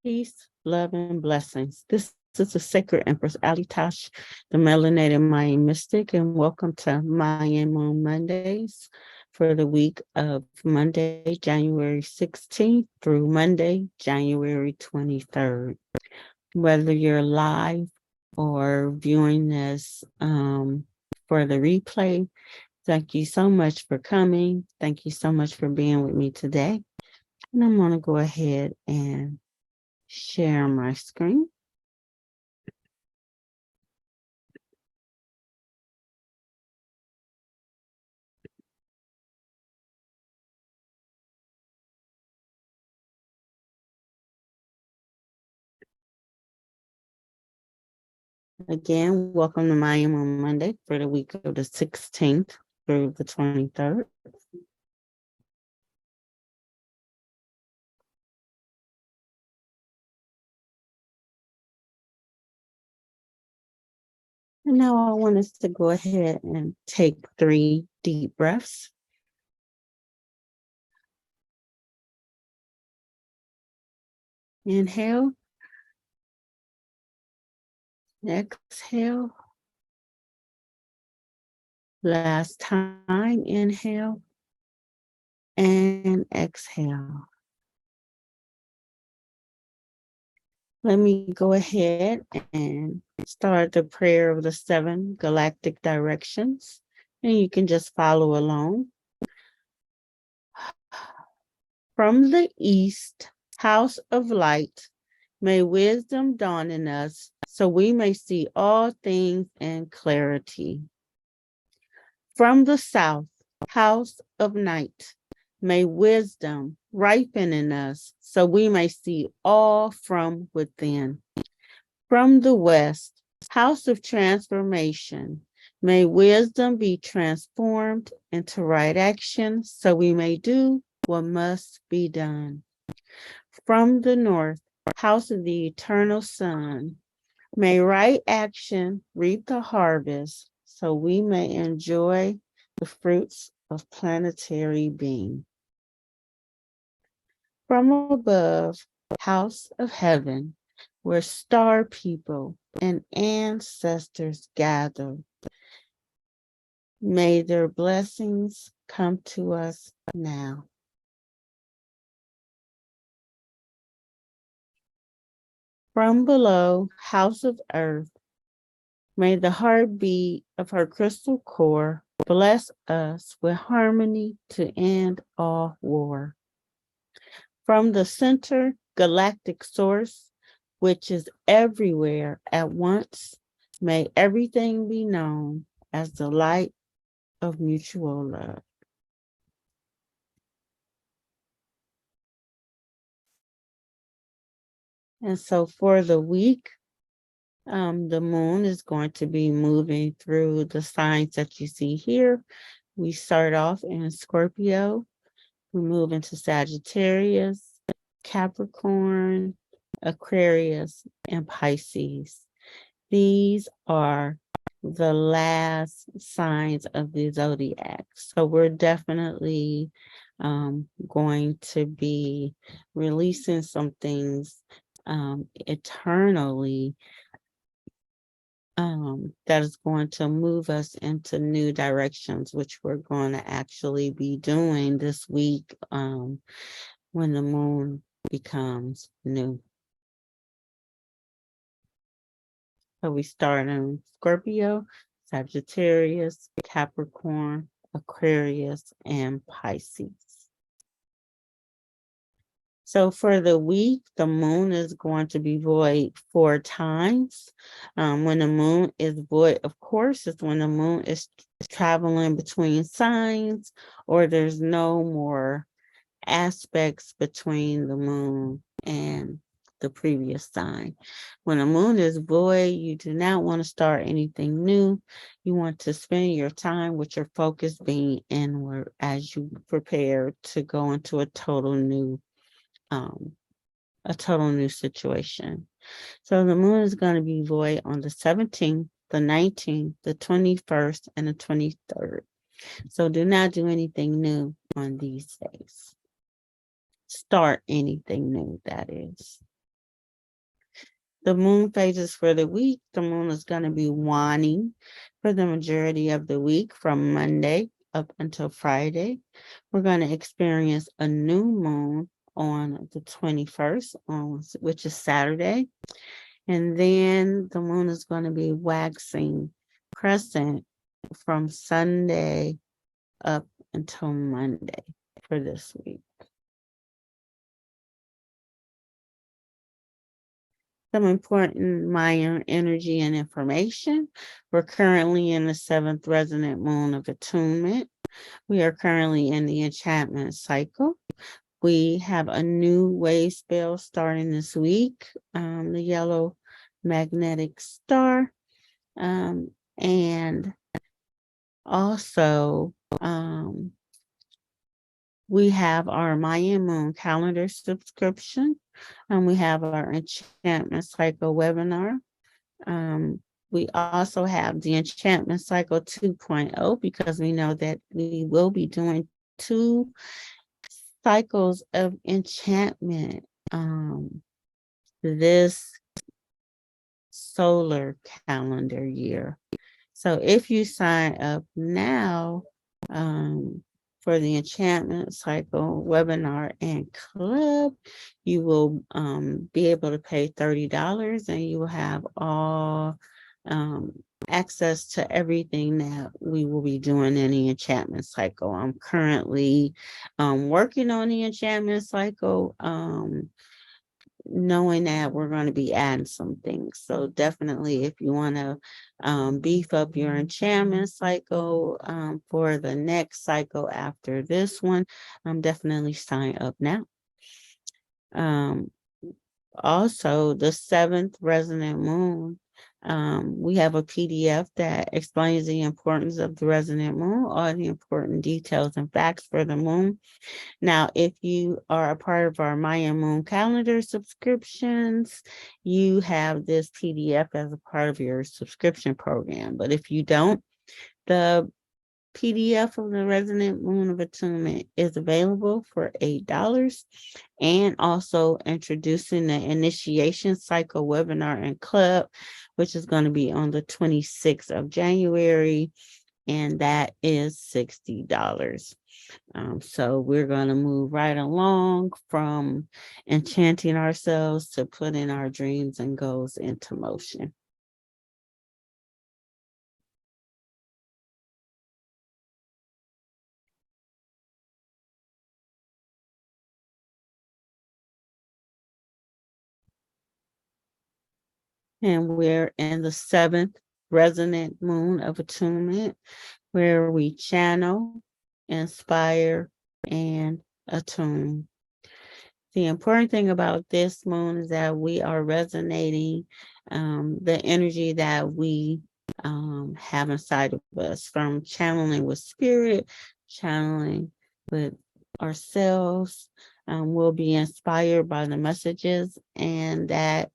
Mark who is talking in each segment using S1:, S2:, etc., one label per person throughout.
S1: Peace, love, and blessings. This is the sacred Empress Alitash, the melanated Mayan mystic, and welcome to Mayan Moon Mondays for the week of Monday, January 16th through Monday, January 23rd. Whether you're live or viewing this for the replay, thank you so much for coming. Thank you so much for being with me today. And I'm going to go ahead and share my screen. Again, welcome to Mayan on Monday for the week of the 16th through the 23rd. And now I want us to go ahead and take 3 deep breaths. Inhale. Exhale. Last time, inhale and exhale. Let me go ahead and start the prayer of the 7 galactic directions, and you can just follow along. From the east, house of light, may wisdom dawn in us so we may see all things in clarity. From the south, house of night, may wisdom ripen in us so we may see all from within. From the west, house of transformation, may wisdom be transformed into right action so we may do what must be done. From the north, house of the eternal sun, may right action reap the harvest so we may enjoy the fruits of planetary being. From above, house of heaven, where star people and ancestors gather, may their blessings come to us now. From below, house of earth, may the heartbeat of her crystal core bless us with harmony to end all war. From the center galactic source, which is everywhere at once, may everything be known as the light of mutual love. And so for the week, the moon is going to be moving through the signs that you see here. We start off in Scorpio, we move into Sagittarius, Capricorn, Aquarius, and Pisces. These are the last signs of the zodiac. So we're definitely going to be releasing some things eternally that is going to move us into new directions, which we're going to actually be doing this week when the moon becomes new. So we start in Scorpio, Sagittarius, Capricorn, Aquarius, and Pisces. So for the week, the moon is going to be void 4 times. When the moon is void, of course, is when the moon is traveling between signs or there's no more aspects between the moon and the previous sign. When the moon is void, you do not want to start anything new. You want to spend your time with your focus being inward as you prepare to go into a total new situation. So the moon is going to be void on the 17th, the 19th, the 21st, and the 23rd. So do not do anything new on these days. Start anything new, that is. The moon phases for the week. The moon is going to be waning for the majority of the week from Monday up until Friday. We're going to experience a new moon on the 21st, which is Saturday. And then the moon is going to be waxing crescent from Sunday up until Monday for this week. Some important Mayan energy and information. We're currently in the 7th resonant moon of attunement. We are currently in the enchantment cycle. We have a new wave spell starting this week, the yellow magnetic star. And also, we have our Mayan Moon Calendar subscription, and we have our Enchantment Cycle webinar. We also have the Enchantment Cycle 2.0 because we know that we will be doing 2 cycles of enchantment this solar calendar year. So if you sign up now for the Enchantment Cycle webinar and club, you will be able to pay $30 and you will have all access to everything that we will be doing in the Enchantment Cycle. I'm currently working on the Enchantment Cycle, knowing that we're going to be adding some things. So definitely, if you want to beef up your enchantment cycle for the next cycle after this one, definitely sign up now. Also, the 7th resonant moon, we have a PDF that explains the importance of the resonant moon, all the important details and facts for the moon. Now, if you are a part of our Mayan Moon Calendar subscriptions, you have this PDF as a part of your subscription program. But if you don't, the PDF of the Resonant Moon of Attunement is available for $8. And also introducing the Initiation Cycle webinar and club, which is going to be on the 26th of January, and that is $60. So we're going to move right along from enchanting ourselves to putting our dreams and goals into motion. And we're in the 7th resonant moon of attunement, where we channel, inspire, and attune. The important thing about this moon is that we are resonating the energy that we have inside of us, from channeling with spirit, channeling with ourselves. We'll be inspired by the messages, and that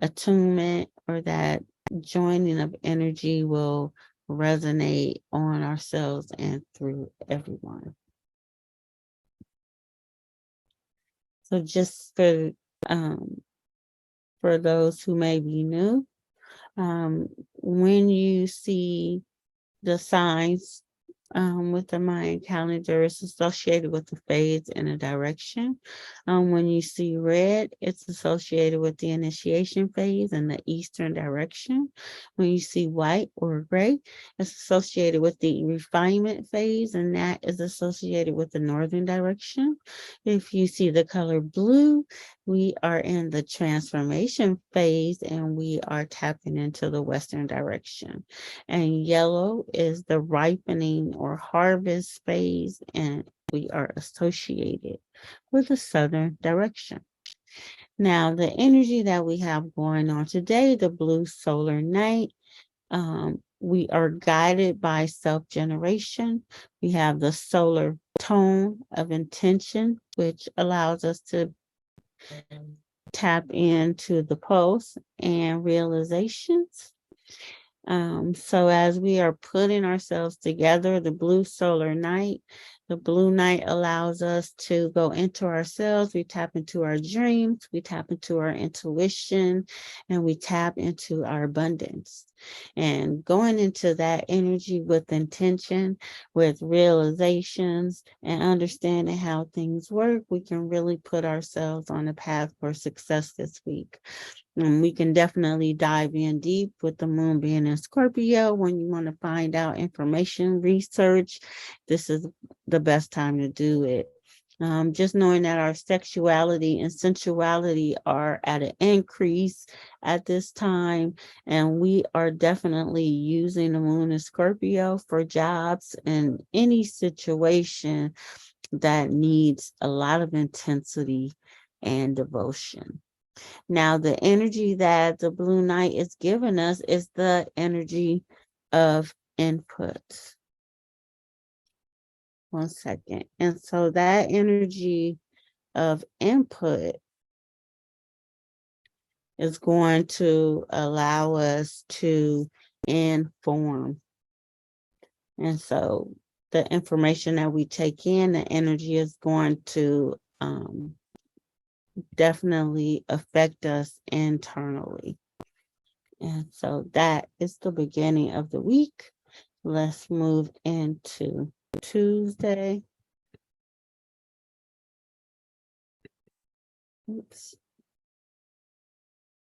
S1: attunement or that joining of energy will resonate on ourselves and through everyone. So just for those who may be new, when you see the signs with the Mayan calendar, it's associated with the phase and a direction. When you see red, it's associated with the initiation phase and the eastern direction. When you see white or gray, it's associated with the refinement phase, and that is associated with the northern direction. If you see the color blue, we are in the transformation phase and we are tapping into the western direction. And yellow is the ripening or harvest phase, and we are associated with the southern direction. Now, the energy that we have going on today, the blue solar night, we are guided by self-generation. We have the solar tone of intention, which allows us to tap into the pulse and realizations. So as we are putting ourselves together, the blue solar night The blue night allows us to go into ourselves. We tap into our dreams, we tap into our intuition, and we tap into our abundance. And going into that energy with intention, with realizations, and understanding how things work, we can really put ourselves on a path for success this week. And we can definitely dive in deep with the moon being in Scorpio. When you want to find out information, research, this is the best time to do it. Just knowing that our sexuality and sensuality are at an increase at this time, and we are definitely using the moon in Scorpio for jobs and any situation that needs a lot of intensity and devotion. Now, the energy that the blue night is giving us is the energy of input. One second. And so that energy of input is going to allow us to inform. And so the information that we take in, the energy is going to definitely affect us internally. And so that is the beginning of the week. Let's move into Tuesday. Oops.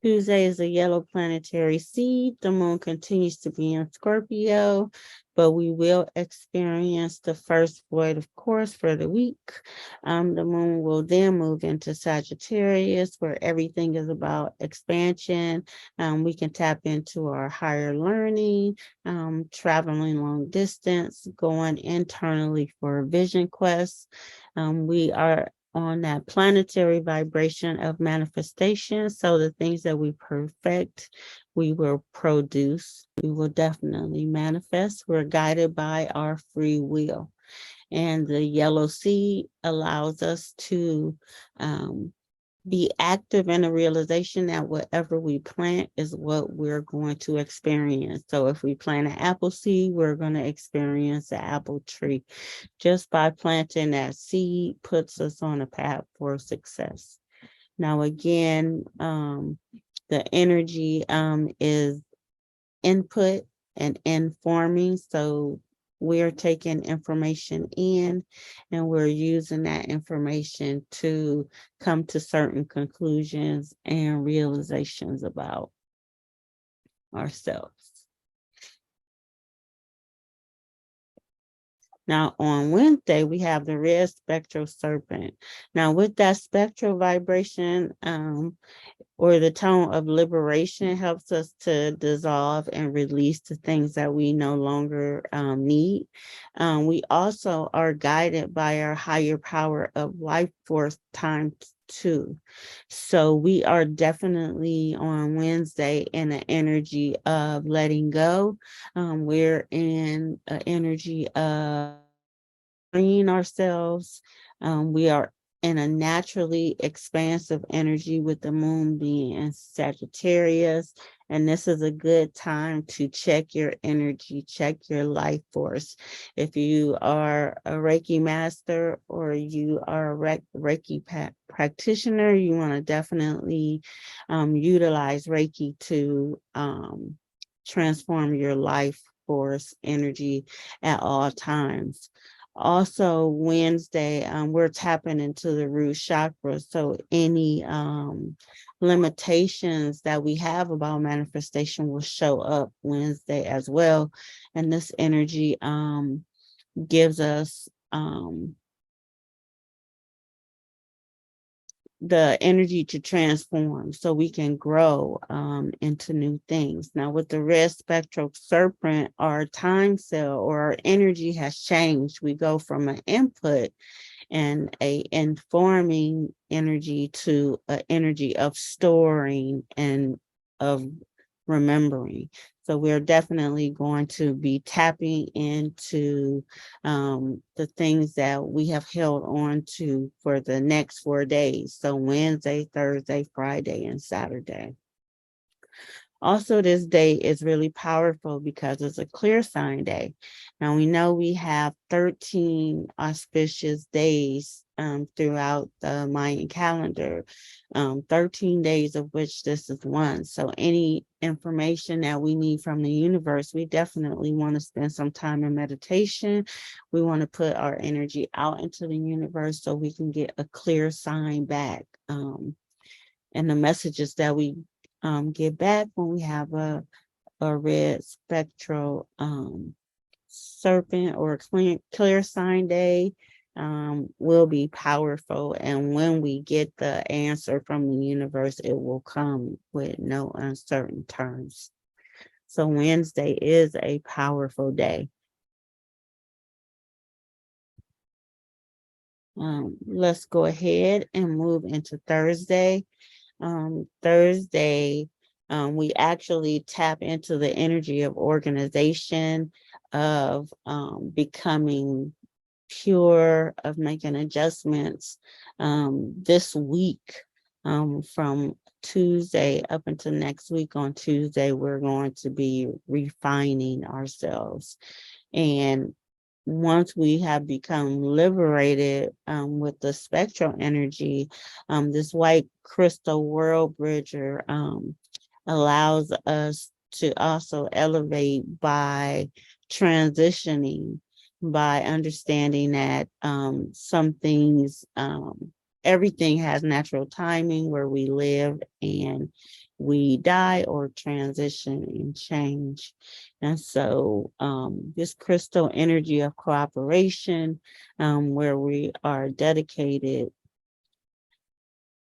S1: Tuesday is a yellow planetary seed. The moon continues to be in Scorpio, but we will experience the first void, of course, for the week. The moon will then move into Sagittarius, where everything is about expansion. We can tap into our higher learning, traveling long distance, going internally for vision quests. We are on that planetary vibration of manifestation. So the things that we perfect, we will produce. We will definitely manifest. We're guided by our free will. And the yellow seed allows us to be active in the realization that whatever we plant is what we're going to experience. So if we plant an apple seed, we're going to experience an apple tree. Just by planting that seed puts us on a path for success. Now, again, the energy is input and informing. So we're taking information in and we're using that information to come to certain conclusions and realizations about ourselves. Now, on Wednesday, we have the red spectral serpent. Now, with that spectral vibration, or the tone of liberation helps us to dissolve and release the things that we no longer need. We also are guided by our higher power of life force times 2. So we are definitely on Wednesday in an energy of letting go. We're in an energy of freeing ourselves. We are in a naturally expansive energy with the moon being in Sagittarius. And this is a good time to check your energy, check your life force. If you are a Reiki master or you are a Reiki practitioner, you want to definitely utilize Reiki to transform your life force energy at all times. Also, Wednesday, we're tapping into the root chakra. So any limitations that we have about manifestation will show up Wednesday as well. And this energy gives us the energy to transform so we can grow into new things. Now, with the red spectral serpent, our time cell or our energy has changed. We go from an input and a informing energy to an energy of storing and of remembering. So we're definitely going to be tapping into the things that we have held on to for the next 4 days. So Wednesday, Thursday, Friday, and Saturday. Also, this day is really powerful because it's a clear sign day. Now, we know we have 13 auspicious days throughout the Mayan calendar, 13 days of which this is one. So, any information that we need from the universe, we definitely want to spend some time in meditation. We want to put our energy out into the universe so we can get a clear sign back. And the messages that we get back when we have a red spectral serpent or a clear sign day will be powerful. And when we get the answer from the universe, it will come with no uncertain terms. So Wednesday is a powerful day. Let's go ahead and move into Thursday. Thursday, we actually tap into the energy of organization, of becoming pure, of making adjustments. This week, from Tuesday up until next week on Tuesday, we're going to be refining ourselves. And once we have become liberated with the spectral energy, this white crystal world bridger allows us to also elevate by transitioning, by understanding that some things, everything has natural timing where we live and we die or transition and change. And so this crystal energy of cooperation, where we are dedicated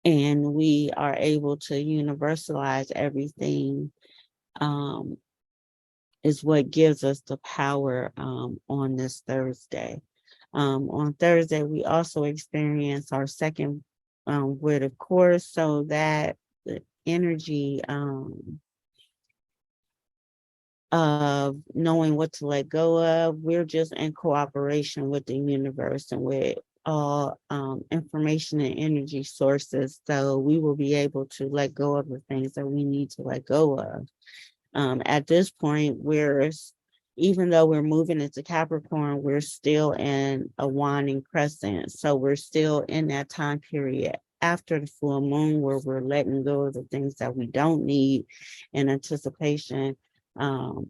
S1: and we are able to universalize everything, is what gives us the power on this Thursday. On Thursday, we also experience our second word of course, so that the energy of knowing what to let go of, we're just in cooperation with the universe and with all information and energy sources. So we will be able to let go of the things that we need to let go of. At this point, even though we're moving into Capricorn, we're still in a waning crescent. So we're still in that time period after the full moon where we're letting go of the things that we don't need in anticipation, and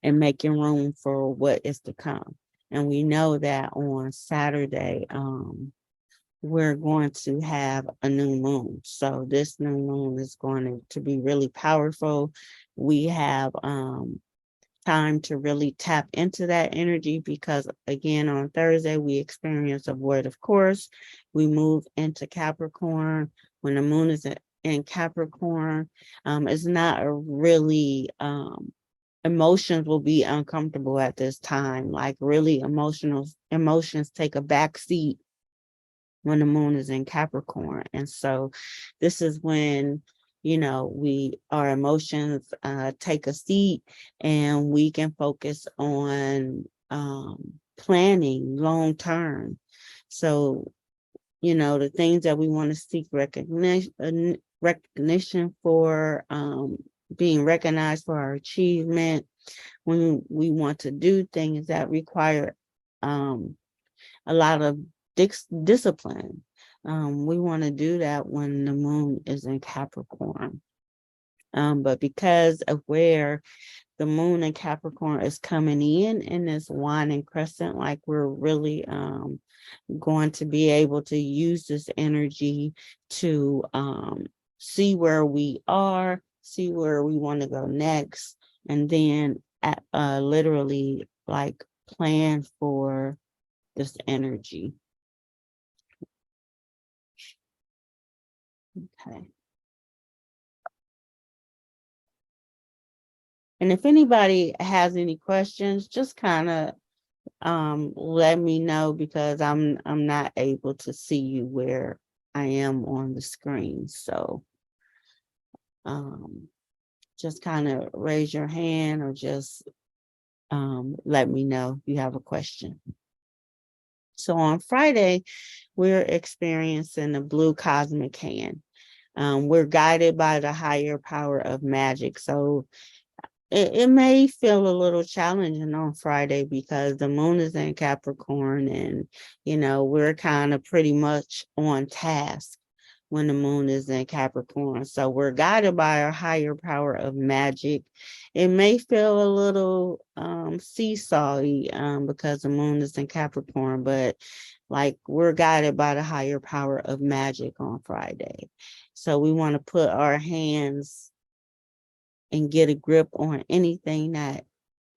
S1: making room for what is to come. And we know that on Saturday, we're going to have a new moon. So this new moon is going to be really powerful. We have time to really tap into that energy because, again, on Thursday, we experience a void of course. We move into Capricorn. When the moon is in Capricorn, it's not a really, emotions will be uncomfortable at this time. Like really emotions take a back seat when the moon is in Capricorn. And so this is when, our emotions take a seat and we can focus on planning long term. So, the things that we want to seek recognition for, being recognized for our achievement, when we want to do things that require a lot of discipline. We want to do that when the moon is in Capricorn. But because of where the moon in Capricorn is coming in this waning crescent, like we're really going to be able to use this energy to see where we are, see where we want to go next, and then literally like plan for this energy. Okay. And if anybody has any questions, just kind of let me know because I'm not able to see you where I am on the screen. So just kind of raise your hand or just let me know if you have a question. So on Friday, we're experiencing the blue cosmic hand. We're guided by the higher power of magic. So it may feel a little challenging on Friday because the moon is in Capricorn, and we're kind of pretty much on task when the moon is in Capricorn. So we're guided by our higher power of magic. It may feel a little seesawy because the moon is in Capricorn, but like we're guided by the higher power of magic on Friday. So we want to put our hands and get a grip on anything that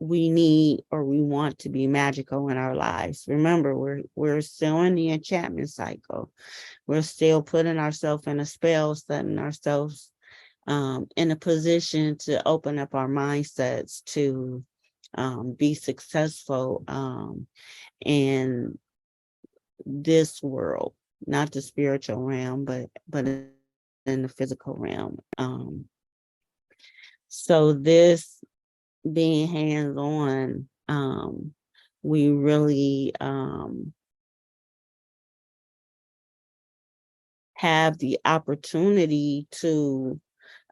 S1: we need or we want to be magical in our lives. Remember, we're still in the enchantment cycle. We're still putting ourselves in a spell, setting ourselves in a position to open up our mindsets to be successful in this world, not the spiritual realm, but in the physical realm. So this being hands-on, we really have the opportunity to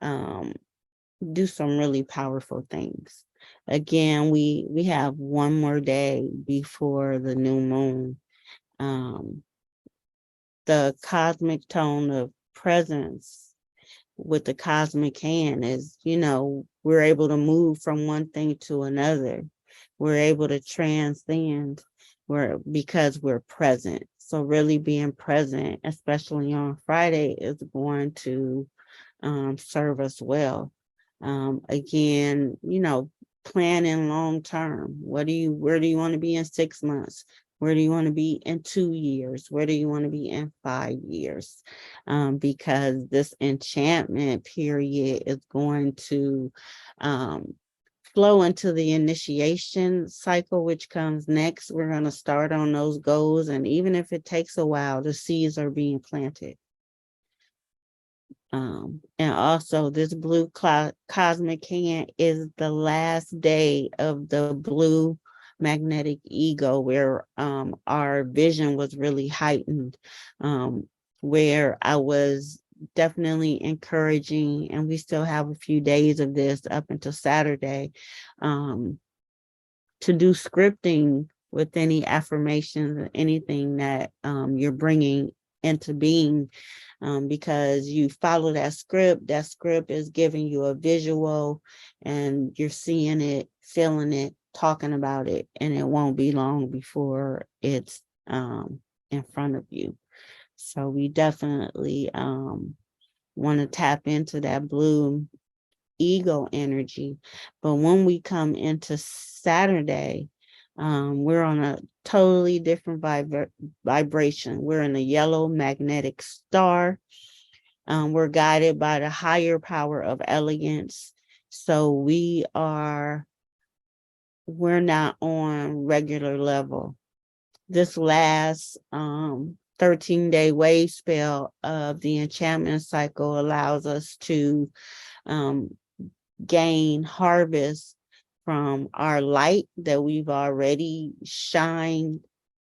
S1: do some really powerful things. Again, we have one more day before the new moon. The cosmic tone of presence with the cosmic hand is, we're able to move from one thing to another. We're able to transcend because we're present. So really being present, especially on Friday, is going to serve us well. Again, planning long term. Where do you want to be in 6 months? Where do you want to be in 2 years? Where do you want to be in 5 years? Because this enchantment period is going to flow into the initiation cycle, which comes next. We're going to start on those goals. And even if it takes a while, the seeds are being planted. And also this blue cosmic hand is the last day of the blue magnetic ego, where our vision was really heightened, where I was definitely encouraging, and we still have a few days of this up until Saturday, to do scripting with any affirmations or anything that you're bringing into being, because you follow that script is giving you a visual, and you're seeing it, feeling it, talking about it, and it won't be long before it's in front of you. So we definitely want to tap into that blue ego energy. But when we come into Saturday, we're on a totally different vibration. We're in a yellow magnetic star. We're guided by the higher power of elegance. So we're not on regular level. This last 13-day wave spell of the enchantment cycle allows us to gain harvest from our light that we've already shined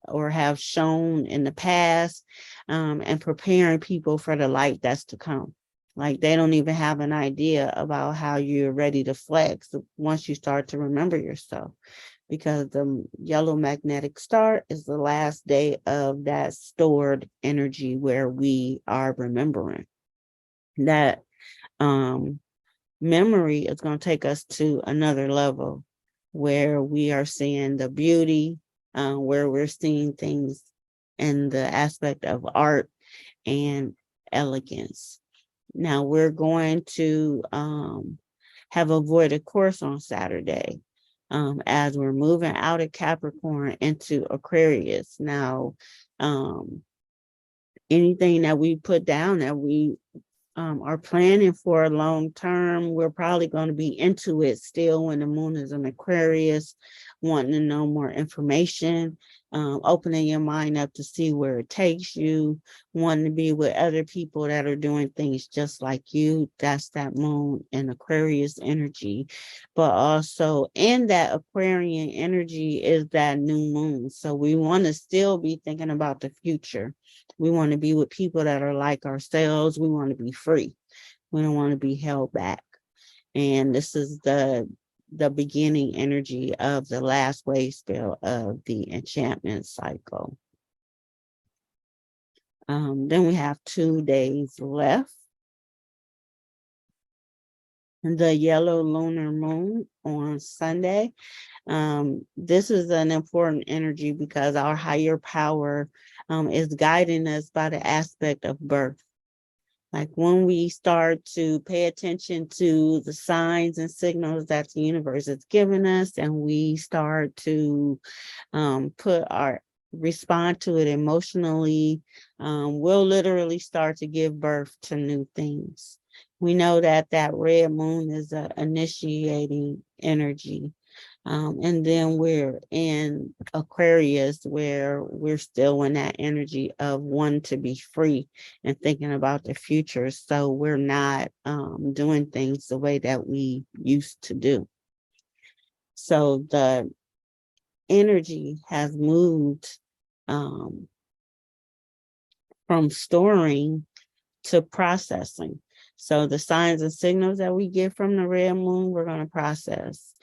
S1: or have shown in the past, and preparing people for the light that's to come. Like, they don't even have an idea about how you're ready to flex once you start to remember yourself, because the yellow magnetic star is the last day of that stored energy where we are remembering. That memory is going to take us to another level where we are seeing the beauty, where we're seeing things in the aspect of art and elegance. Now we're going to have a voided course on Saturday, as we're moving out of Capricorn into Aquarius. Now, anything that we put down that we are planning for a long term, we're probably going to be into it still when the moon is in Aquarius, wanting to know more information. opening your mind up to see where it takes you, wanting to be with other people that are doing things just like you. That's that moon and Aquarius energy. But also in that Aquarian energy is that new moon. So we want to still be thinking about the future. We want to be with people that are like ourselves. We want to be free. We don't want to be held back. And this is the beginning energy of the last wave spell of the enchantment cycle. Then we have 2 days left. The yellow lunar moon on Sunday. This is an important energy because our higher power is guiding us by the aspect of birth. Like when we start to pay attention to the signs and signals that the universe is giving us, and we start to respond to it emotionally, we'll literally start to give birth to new things. We know that that red moon is an initiating energy. And then we're in Aquarius, where we're still in that energy of wanting to be free and thinking about the future. So we're not doing things the way that we used to do. So the energy has moved from storing to processing. So the signs and signals that we get from the red moon, we're going to process.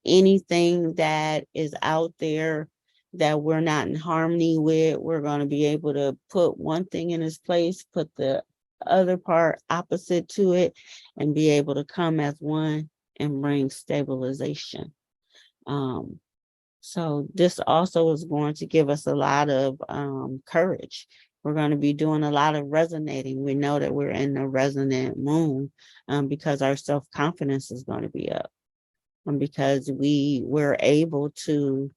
S1: Anything that is out there that we're not in harmony with, we're going to be able to put one thing in its place, put the other part opposite to it, and be able to come as one and bring stabilization. So this also is going to give us a lot of courage. We're going to be doing a lot of resonating. We know that we're in the resonant moon because our self-confidence is going to be up, and because we're able to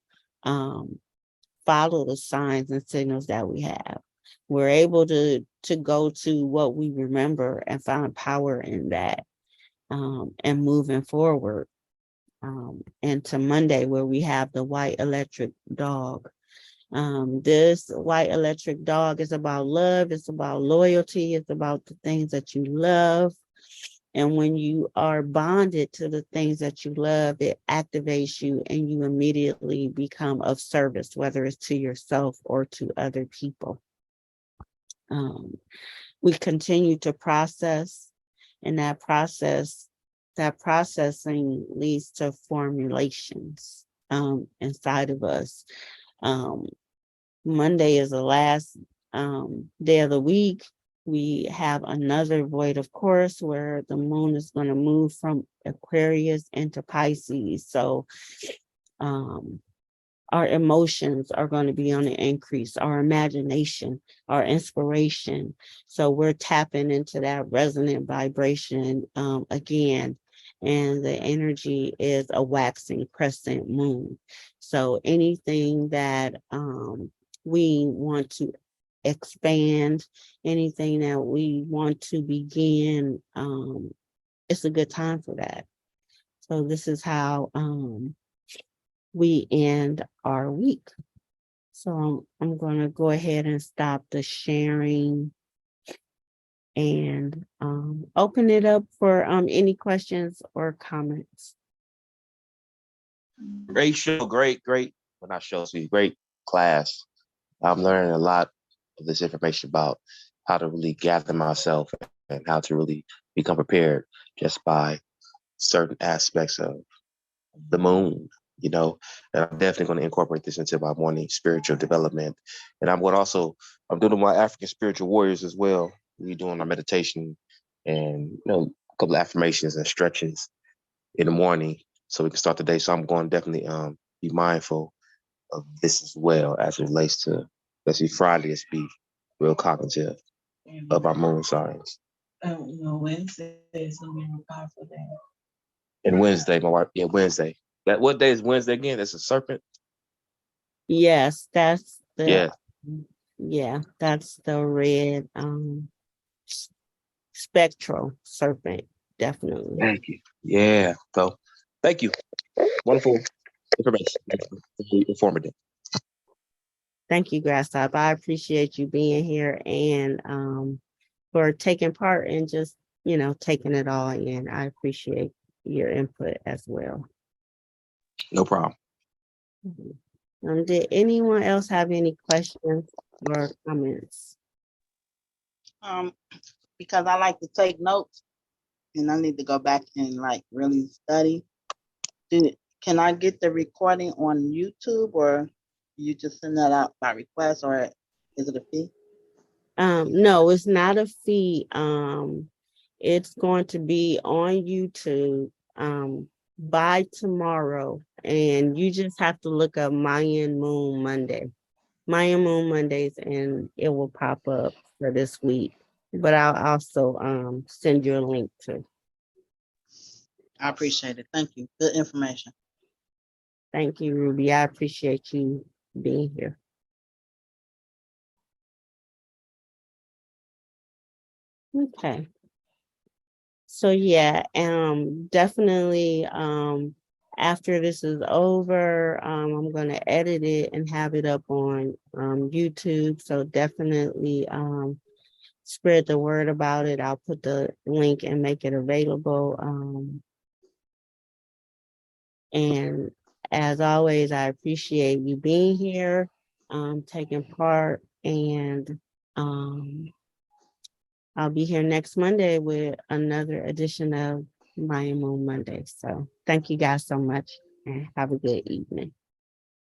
S1: follow the signs and signals that we have. We're able to go to what we remember and find power in that, and moving forward. And to Monday, where we have the white electric dog. This white electric dog is about love, it's about loyalty, it's about the things that you love. And when you are bonded to the things that you love, it activates you and you immediately become of service, whether it's to yourself or to other people. We continue to process, and that processing leads to formulations inside of us. Monday is the last day of the week. We have another void, of course, where the moon is going to move from Aquarius into Pisces. So our emotions are going to be on the increase, our imagination, our inspiration. So we're tapping into that resonant vibration again. And the energy is a waxing crescent moon. So anything that we want to expand, anything that we want to begin, it's a good time for that. So this is how we end our week. So I'm going to go ahead and stop the sharing and open it up for any questions or comments.
S2: Great show, great. Well, not show, so great class. I'm learning a lot of this information about how to really gather myself and how to really become prepared just by certain aspects of the moon, and I'm definitely going to incorporate this into my morning spiritual development. And I'm doing my African spiritual warriors as well. We're doing our meditation and, a couple of affirmations and stretches in the morning so we can start the day. So I'm going to definitely be mindful of this as well as it relates to, let's see, Friday is be real cognitive of our moon signs.
S3: Wednesday is going to be a powerful day.
S2: And Wednesday, my wife, Wednesday. What day is Wednesday again? That's a serpent?
S1: Yes, that's the that's the red spectral serpent, definitely.
S2: Thank you. Yeah. So thank you. Wonderful information. Very informative.
S1: Thank you, Grasshopper. I appreciate you being here and for taking part and just, taking it all in. I appreciate your input as well.
S2: No problem.
S1: Did anyone else have any questions or comments?
S4: Because I like to take notes and I need to go back and like really study. Can I get the recording on YouTube or you just send that out by request or is it a fee?
S1: No, it's not a fee. It's going to be on YouTube by tomorrow, and you just have to look up Mayan Moon Mondays, and it will pop up for this week. But I'll also send you a link too.
S4: I appreciate it. Thank you. Good information.
S1: Thank you, Ruby. I appreciate you being here. Okay. So yeah, definitely after this is over, I'm gonna edit it and have it up on YouTube. So definitely spread the word about it. I'll put the link and make it available. And as always, I appreciate you being here, taking part, and I'll be here next Monday with another edition of Mayan Moon Monday. So thank you guys so much and have a good evening.